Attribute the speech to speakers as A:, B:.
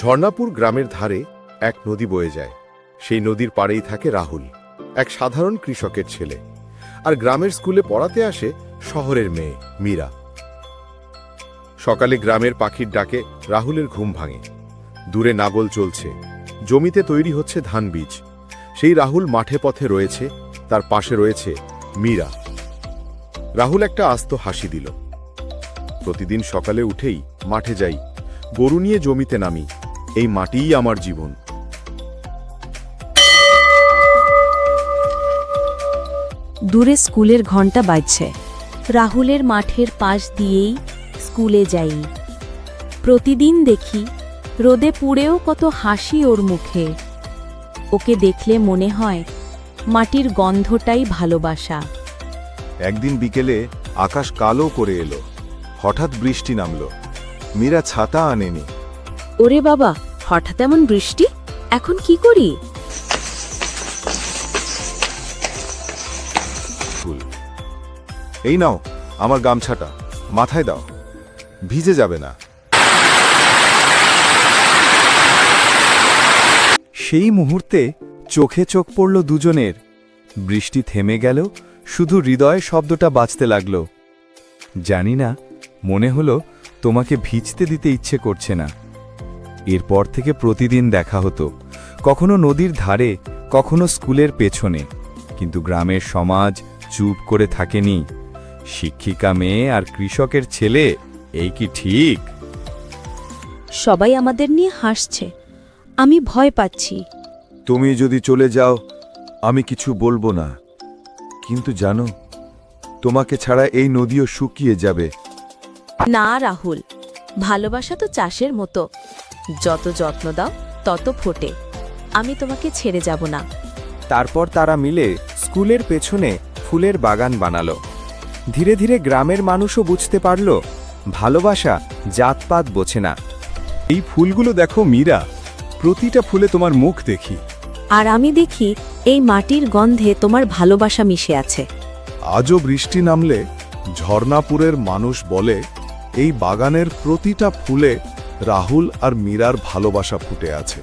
A: ঝর্ণাপুর গ্রামের ধারে এক নদী বয়ে যায়। সেই নদীর পাড়েই থাকে রাহুল, এক সাধারণ কৃষকের ছেলে। আর গ্রামের স্কুলে পড়াতে আসে শহরের মেয়ে মীরা। সকালে গ্রামের পাখির ডাকে রাহুলের ঘুম ভাঙে। দূরে নাগল চলছে, জমিতে তৈরি হচ্ছে ধান বীজ। সেই রাহুল মাঠে পথে রয়েছে, তার পাশে রয়েছে মীরা। রাহুল একটা আস্ত হাসি দিল। প্রতিদিন সকালে উঠেই মাঠে যাই, গরু নিয়ে জমিতে নামি, এই মাটিই আমার জীবন।
B: দূরে স্কুলের ঘণ্টা বাজছে। রাহুলের মাঠের পাশ দিয়েই স্কুলে যাই। প্রতিদিন দেখি রোদে পুড়েও কত হাসি ওর মুখে। ওকে দেখলে মনে হয় মাটির গন্ধটাই ভালোবাসা।
C: একদিন বিকেলে আকাশ কালো করে এলো, হঠাৎ বৃষ্টি নামলো। মীরা ছাতা আনেনি।
B: ওরে বাবা, হঠাৎ এমন বৃষ্টি, এখন কি করি?
C: এই নাও আমার গামছাটা, মাথায় দাও, ভিজে যাবে না। সেই মুহূর্তে চোখে চোখ পড়ল দুজনের। বৃষ্টি থেমে গেল, শুধু হৃদয় শব্দটা বাজতে লাগল। জানি না, মনে হলো তোমাকে ভিজতে দিতে ইচ্ছে করছে না। এরপর থেকে প্রতিদিন দেখা হতো, কখনো নদীর ধারে, কখনো স্কুলের পেছনে। কিন্তু গ্রামের সমাজ চুপ করে থাকেনি। শিক্ষিকা মেয়ে আর কৃষকের ছেলে, এই কি ঠিক?
B: সবাই আমাদের নিয়ে হাসছে, আমি ভয় পাচ্ছি।
C: তুমি যদি চলে যাও আমি কিছু বলবো না, কিন্তু জানো, তোমাকে ছাড়া এই নদীও শুকিয়ে যাবে।
B: না রাহুল, ভালোবাসা তো চাষের মতো, যত যত্ন দাও তত ফোটে। আমি তোমাকে ছেড়ে যাব না।
D: তারপর তারা মিলে স্কুলের পেছনে ফুলের বাগান বানালো। ধীরে ধীরে গ্রামের মানুষও বুঝতে পারল, ভালোবাসা জাতপাত বোঝে না।
C: এই ফুলগুলো দেখো মীরা, প্রতিটা ফুলে তোমার মুখ দেখি।
B: আর আমি দেখি এই মাটির গন্ধে তোমার ভালোবাসা মিশে আছে।
C: আজও বৃষ্টি নামলে ঝর্ণাপুরের মানুষ বলে, এই বাগানের প্রতিটা ফুলে রাহুল আর মীরার ভালোবাসা ফুটে আছে।